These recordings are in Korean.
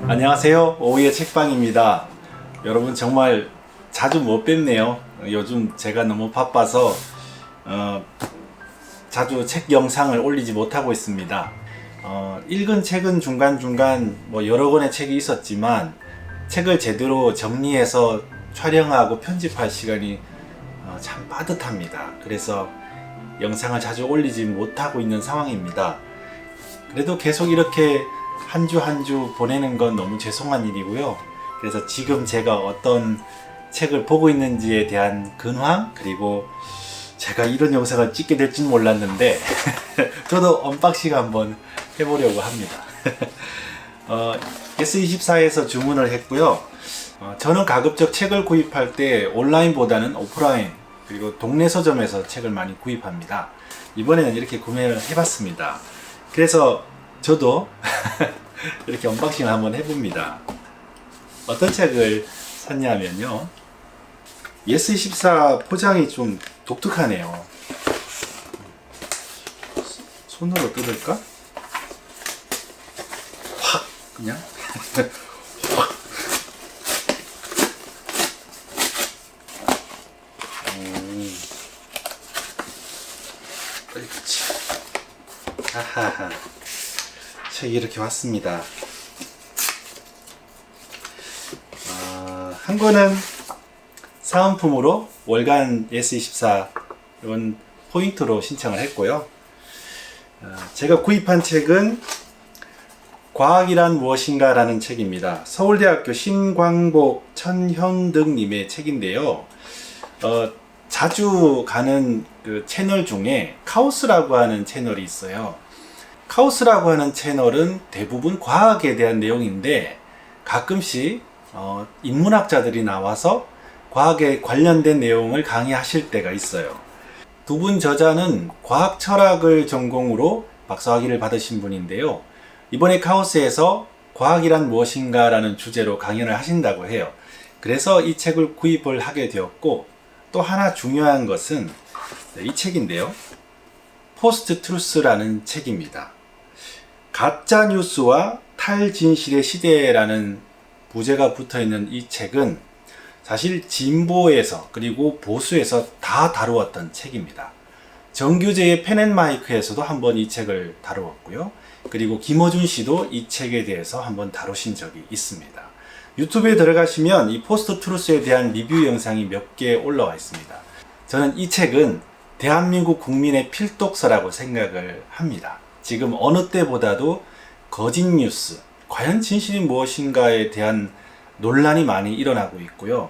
안녕하세요. 오후의 책방입니다. 여러분 정말 자주 못 뵙네요. 요즘 제가 너무 바빠서 자주 책 영상을 올리지 못하고 있습니다. 읽은 책은 중간중간 여러 권의 책이 있었지만 책을 제대로 정리해서 촬영하고 편집할 시간이 참 빠듯합니다. 그래서 영상을 자주 올리지 못하고 있는 상황입니다. 그래도 계속 이렇게 한 주 한 주 보내는 건 너무 죄송한 일이고요. 그래서 지금 제가 어떤 책을 보고 있는지에 대한 근황, 그리고 제가 이런 영상을 찍게 될 줄 몰랐는데 저도 언박싱 한번 해보려고 합니다. S24에서 주문을 했고요. 저는 가급적 책을 구입할 때 온라인보다는 오프라인, 그리고 동네 서점에서 책을 많이 구입합니다. 이번에는 이렇게 구매를 해봤습니다. 그래서 저도 이렇게 언박싱을 한번 해봅니다. 어떤 책을 샀냐면요, S24 포장이 좀 독특하네요. 손으로 뜯을까? 확 그냥 확. 그렇지. 하하하. 책이 이렇게 왔습니다. 한 권은 사은품으로 월간 S24 이건 포인트로 신청을 했고요. 제가 구입한 책은 과학이란 무엇인가 라는 책입니다. 서울대학교 신광복 천형득 님의 책인데요. 자주 가는 그 채널 중에 카오스라고 하는 채널이 있어요. 카오스라고 하는 채널은 대부분 과학에 대한 내용인데 가끔씩 인문학자들이 나와서 과학에 관련된 내용을 강의하실 때가 있어요. 두 분 저자는 과학 철학을 전공으로 박사학위를 받으신 분인데요. 이번에 카오스에서 과학이란 무엇인가 라는 주제로 강연을 하신다고 해요. 그래서 이 책을 구입을 하게 되었고, 또 하나 중요한 것은 이 책인데요. 포스트 트루스라는 책입니다. 가짜 뉴스와 탈진실의 시대라는 부제가 붙어있는 이 책은 사실 진보에서 그리고 보수에서 다 다루었던 책입니다. 정규제의 펜앤마이크에서도 한번 이 책을 다루었고요. 그리고 김어준 씨도 이 책에 대해서 한번 다루신 적이 있습니다. 유튜브에 들어가시면 이 포스트 트루스에 대한 리뷰 영상이 몇 개 올라와 있습니다. 저는 이 책은 대한민국 국민의 필독서라고 생각을 합니다. 지금 어느 때보다도 거짓 뉴스, 과연 진실이 무엇인가에 대한 논란이 많이 일어나고 있고요.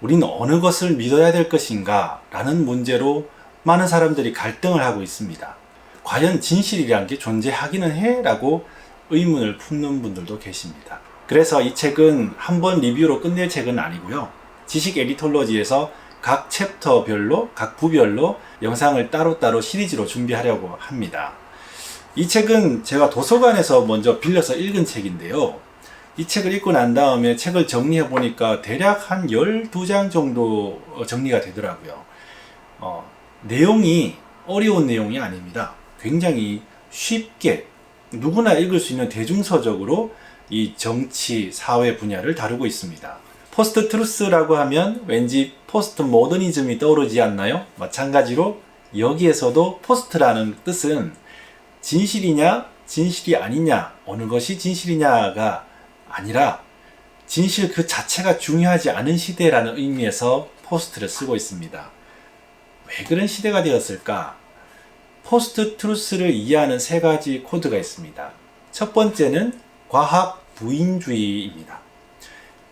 우리는 어느 것을 믿어야 될 것인가 라는 문제로 많은 사람들이 갈등을 하고 있습니다. 과연 진실이란 게 존재하기는 해? 라고 의문을 품는 분들도 계십니다. 그래서 이 책은 한번 리뷰로 끝낼 책은 아니고요. 지식 에디톨로지에서 각 챕터별로, 각 부별로 영상을 따로따로 시리즈로 준비하려고 합니다. 이 책은 제가 도서관에서 먼저 빌려서 읽은 책인데요. 이 책을 읽고 난 다음에 책을 정리해 보니까 대략 한 12장 정도 정리가 되더라고요. 내용이 어려운 내용이 아닙니다. 굉장히 쉽게 누구나 읽을 수 있는 대중서적으로 이 정치, 사회 분야를 다루고 있습니다. 포스트 트루스라고 하면 왠지 포스트 모더니즘이 떠오르지 않나요? 마찬가지로 여기에서도 포스트라는 뜻은 진실이냐, 진실이 아니냐, 어느 것이 진실이냐가 아니라 진실 그 자체가 중요하지 않은 시대라는 의미에서 포스트를 쓰고 있습니다. 왜 그런 시대가 되었을까? 포스트 트루스를 이해하는 세 가지 코드가 있습니다. 첫 번째는 과학 부인주의입니다.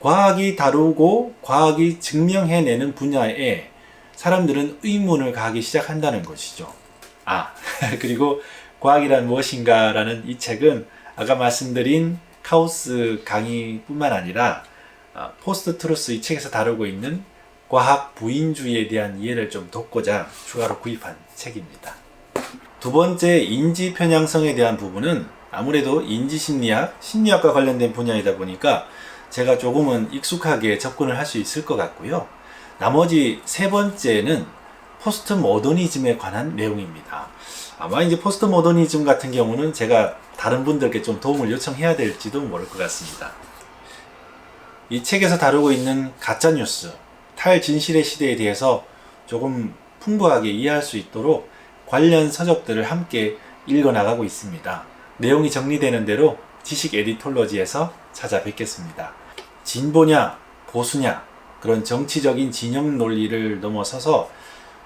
과학이 다루고 과학이 증명해내는 분야에 사람들은 의문을 가하기 시작한다는 것이죠. 그리고 과학이란 무엇인가 라는 이 책은 아까 말씀드린 카오스 강의뿐만 아니라 포스트 트루스 이 책에서 다루고 있는 과학 부인주의에 대한 이해를 좀 돕고자 추가로 구입한 책입니다. 두 번째, 인지 편향성에 대한 부분은 아무래도 인지심리학, 심리학과 관련된 분야이다 보니까 제가 조금은 익숙하게 접근을 할 수 있을 것 같고요. 나머지 세 번째는 포스트 모더니즘에 관한 내용입니다. 아마 이제 포스트 모더니즘 같은 경우는 제가 다른 분들께 좀 도움을 요청해야 될지도 모를 것 같습니다. 이 책에서 다루고 있는 가짜뉴스, 탈진실의 시대에 대해서 조금 풍부하게 이해할 수 있도록 관련 서적들을 함께 읽어나가고 있습니다. 내용이 정리되는 대로 지식 에디톨로지에서 찾아뵙겠습니다. 진보냐, 보수냐, 그런 정치적인 진영 논리를 넘어서서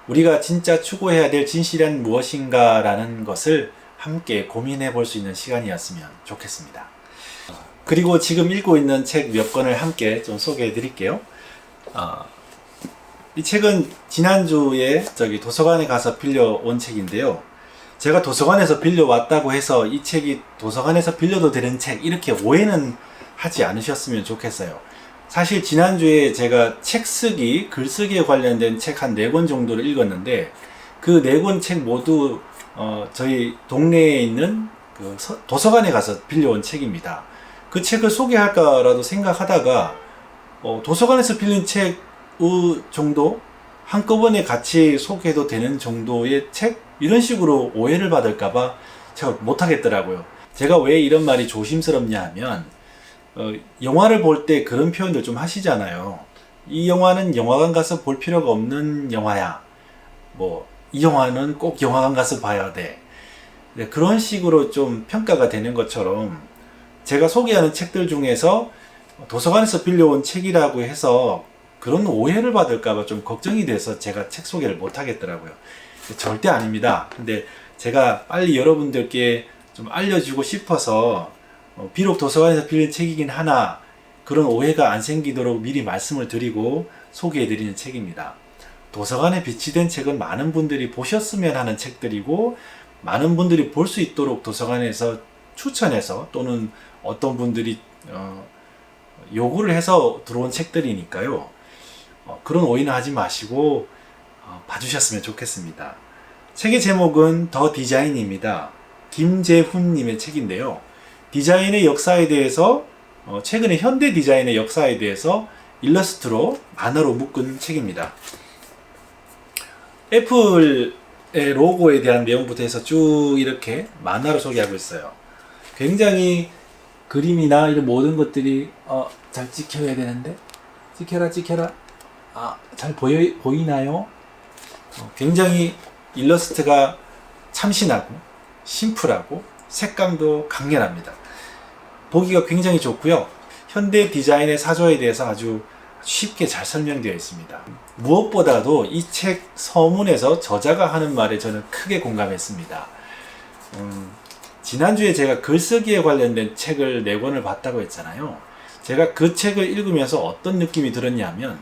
우리가 진짜 추구해야 될 진실은 무엇인가 라는 것을 함께 고민해 볼 수 있는 시간이었으면 좋겠습니다. 그리고 지금 읽고 있는 책 몇 권을 함께 좀 소개해 드릴게요. 이 책은 지난주에 도서관에 가서 빌려온 책인데요. 제가 도서관에서 빌려왔다고 해서 이 책이 도서관에서 빌려도 되는 책, 이렇게 오해는 하지 않으셨으면 좋겠어요. 사실 지난주에 제가 책 쓰기, 글쓰기에 관련된 책 한 4권 정도를 읽었는데 그 4권 책 모두 저희 동네에 있는 그 도서관에 가서 빌려온 책입니다. 그 책을 소개할까라도 생각하다가 도서관에서 빌린 책 정도? 한꺼번에 같이 소개해도 되는 정도의 책? 이런 식으로 오해를 받을까봐 제가 못하겠더라고요. 제가 왜 이런 말이 조심스럽냐 하면 영화를 볼 때 그런 표현들 좀 하시잖아요. 이 영화는 영화관 가서 볼 필요가 없는 영화야. 이 영화는 꼭 영화관 가서 봐야 돼. 그런 식으로 좀 평가가 되는 것처럼 제가 소개하는 책들 중에서 도서관에서 빌려온 책이라고 해서 그런 오해를 받을까봐 좀 걱정이 돼서 제가 책 소개를 못 하겠더라고요. 절대 아닙니다. 근데 제가 빨리 여러분들께 좀 알려주고 싶어서 비록 도서관에서 빌린 책이긴 하나 그런 오해가 안 생기도록 미리 말씀을 드리고 소개해드리는 책입니다. 도서관에 비치된 책은 많은 분들이 보셨으면 하는 책들이고 많은 분들이 볼 수 있도록 도서관에서 추천해서 또는 어떤 분들이 요구를 해서 들어온 책들이니까요. 그런 오해는 하지 마시고 봐주셨으면 좋겠습니다. 책의 제목은 더 디자인입니다. 김재훈님의 책인데요. 디자인의 역사에 대해서 최근에 현대 디자인의 역사에 대해서 일러스트로 만화로 묶은 책입니다. 애플의 로고에 대한 내용부터 해서 쭉 이렇게 만화로 소개하고 있어요. 굉장히 그림이나 이런 모든 것들이 잘 찍혀야 되는데 찍혀라 잘 보이나요? 굉장히 일러스트가 참신하고 심플하고 색감도 강렬합니다. 보기가 굉장히 좋고요. 현대 디자인의 사조에 대해서 아주 쉽게 잘 설명되어 있습니다. 무엇보다도 이 책 서문에서 저자가 하는 말에 저는 크게 공감했습니다. 지난주에 제가 글쓰기에 관련된 책을 4권을 봤다고 했잖아요. 제가 그 책을 읽으면서 어떤 느낌이 들었냐면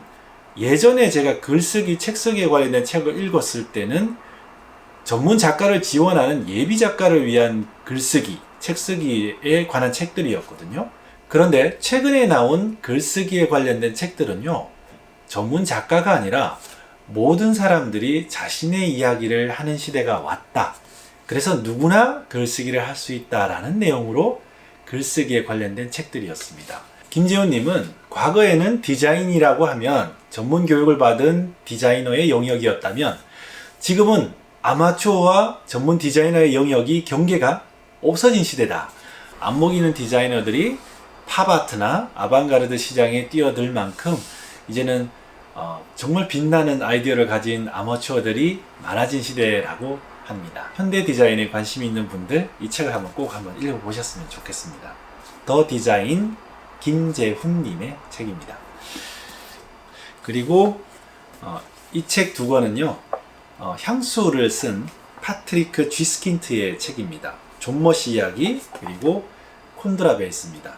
예전에 제가 글쓰기, 책쓰기에 관련된 책을 읽었을 때는 전문 작가를 지원하는 예비 작가를 위한 글쓰기, 책쓰기에 관한 책들이었거든요. 그런데 최근에 나온 글쓰기에 관련된 책들은요, 전문 작가가 아니라 모든 사람들이 자신의 이야기를 하는 시대가 왔다. 그래서 누구나 글쓰기를 할 수 있다라는 내용으로 글쓰기에 관련된 책들이었습니다. 김재훈님은 과거에는 디자인이라고 하면 전문 교육을 받은 디자이너의 영역이었다면 지금은 아마추어와 전문 디자이너의 영역이 경계가 없어진 시대다. 안목있는 디자이너들이 팝아트나 아방가르드 시장에 뛰어들 만큼 이제는 정말 빛나는 아이디어를 가진 아마추어들이 많아진 시대라고 합니다. 현대 디자인에 관심이 있는 분들 이 책을 꼭 한번 읽어보셨으면 좋겠습니다. 더 디자인 김재훈님의 책입니다. 그리고 이 책 2권은요 향수를 쓴 파트리크 쥐스킨트의 책입니다. 존머시 이야기 그리고 콘드라 베이스입니다.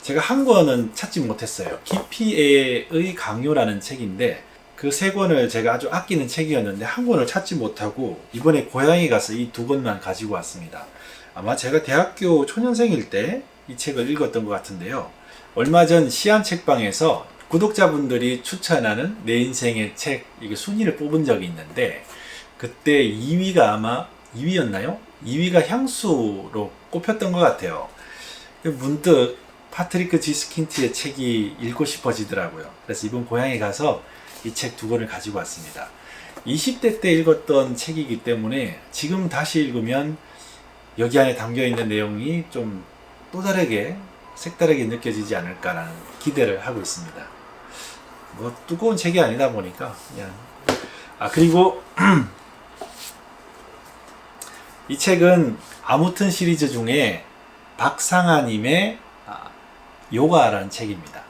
제가 한 권은 찾지 못했어요. 기피의 강요라는 책인데 그 3권을 제가 아주 아끼는 책이었는데 한 권을 찾지 못하고 이번에 고향에 가서 이 2권만 가지고 왔습니다. 아마 제가 대학교 초년생일 때 이 책을 읽었던 것 같은데요. 얼마 전 시안책방에서 구독자분들이 추천하는 내 인생의 책 이게 순위를 뽑은 적이 있는데 그때 2위가 아마 2위였나요? 2위가 향수로 꼽혔던 것 같아요. 문득 파트리크 쥐스킨트의 책이 읽고 싶어지더라고요. 그래서 이번 고향에 가서 이 책 2권을 가지고 왔습니다. 20대 때 읽었던 책이기 때문에 지금 다시 읽으면 여기 안에 담겨있는 내용이 좀 또 다르게 색다르게 느껴지지 않을까라는 기대를 하고 있습니다. 뭐 두꺼운 책이 아니다 보니까 그냥. 그리고 이 책은 아무튼 시리즈 중에 박상아님의 요가라는 책입니다.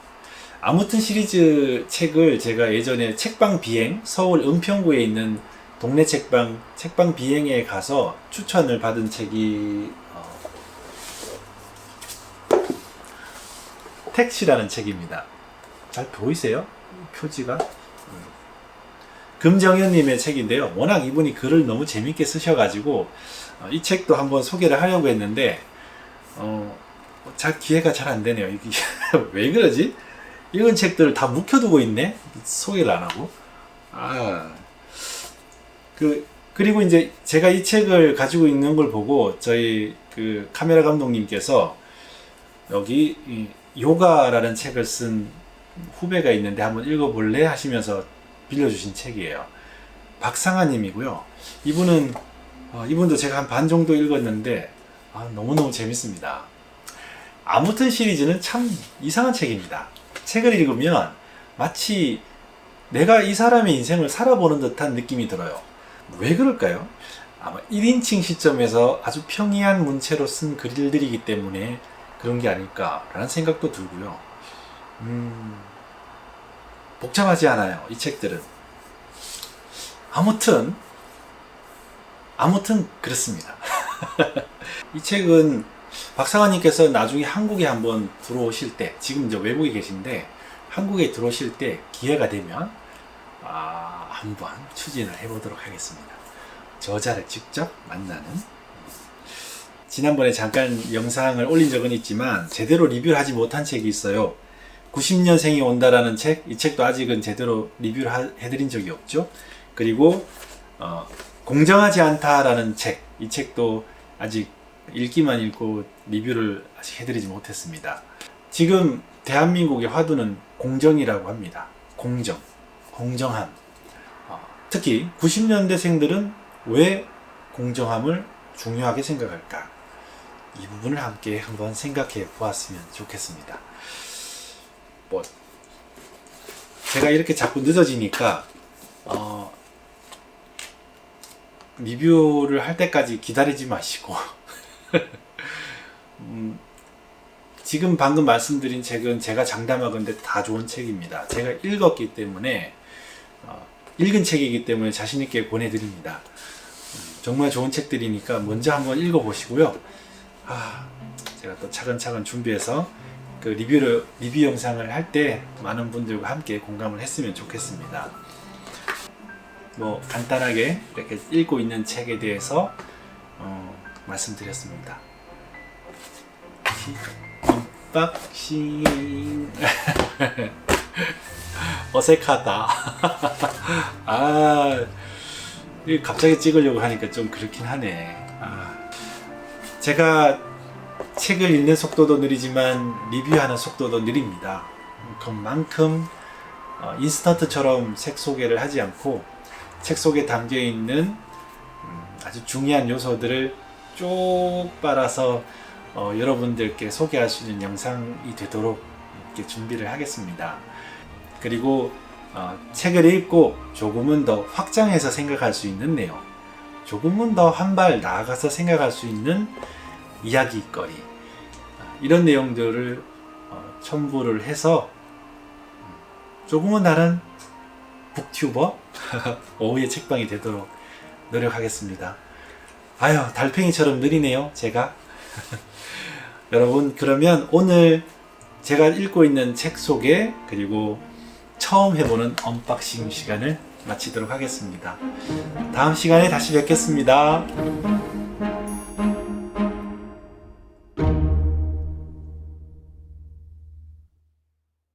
아무튼 시리즈 책을 제가 예전에 책방 비행, 서울 은평구에 있는 동네 책방 비행에 가서 추천을 받은 책이 택시라는 책입니다. 잘 보이세요? 표지가? 금정현님의 책인데요. 워낙 이분이 글을 너무 재밌게 쓰셔가지고 이 책도 한번 소개를 하려고 했는데 기회가 잘 안 되네요. 이게 왜 그러지? 읽은 책들을 다 묵혀두고 있네. 소개를 안 하고. 그리고 이제 제가 이 책을 가지고 있는 걸 보고 저희 그 카메라 감독님께서 여기 요가라는 책을 쓴 후배가 있는데 한번 읽어볼래? 하시면서 빌려주신 책이에요. 박상아님이고요. 이분도 제가 한 반 정도 읽었는데 너무너무 재밌습니다. 아무튼 시리즈는 참 이상한 책입니다. 책을 읽으면 마치 내가 이 사람의 인생을 살아보는 듯한 느낌이 들어요. 왜 그럴까요? 아마 1인칭 시점에서 아주 평이한 문체로 쓴 글들이기 때문에 그런 게 아닐까라는 생각도 들고요. 복잡하지 않아요, 이 책들은. 아무튼 그렇습니다. 이 책은 박상아님께서 나중에 한국에 한번 들어오실 때, 지금 이제 외국에 계신데 한국에 들어오실 때 기회가 되면 한번 추진을 해보도록 하겠습니다. 저자를 직접 만나는. 지난번에 잠깐 영상을 올린 적은 있지만 제대로 리뷰를 하지 못한 책이 있어요. 90년생이 온다라는 책, 이 책도 아직은 제대로 리뷰를 해드린 적이 없죠. 그리고 공정하지 않다라는 책, 이 책도 아직 읽기만 읽고 리뷰를 아직 해드리지 못했습니다. 지금 대한민국의 화두는 공정이라고 합니다. 공정함. 특히 90년대생들은 왜 공정함을 중요하게 생각할까? 이 부분을 함께 한번 생각해 보았으면 좋겠습니다. 제가 이렇게 자꾸 늦어지니까 리뷰를 할 때까지 기다리지 마시고 지금 방금 말씀드린 책은 제가 장담하건대 다 좋은 책입니다. 제가 읽었기 때문에 읽은 책이기 때문에 자신 있게 보내드립니다. 정말 좋은 책들이니까 먼저 한번 읽어보시고요. 제가 또 차근차근 준비해서 그 리뷰 영상을 할 때 많은 분들과 함께 공감을 했으면 좋겠습니다. 간단하게 이렇게 읽고 있는 책에 대해서 말씀드렸습니다. 언박싱. 어색하다. 갑자기 찍으려고 하니까 좀 그렇긴 하네. 제가 책을 읽는 속도도 느리지만 리뷰하는 속도도 느립니다. 그만큼 인스턴트처럼 책 소개를 하지 않고 책 속에 담겨있는 아주 중요한 요소들을 쭉 빨아서 여러분들께 소개할 수 있는 영상이 되도록 이렇게 준비를 하겠습니다. 그리고 책을 읽고 조금은 더 확장해서 생각할 수 있는 내용, 조금은 더 한 발 나아가서 생각할 수 있는 이야기거리, 이런 내용들을 첨부를 해서 조금은 다른 북튜버 오후의 책방이 되도록 노력하겠습니다. 달팽이처럼 느리네요, 제가. 여러분, 그러면 오늘 제가 읽고 있는 책 소개, 그리고 처음 해보는 언박싱 시간을 마치도록 하겠습니다. 다음 시간에 다시 뵙겠습니다.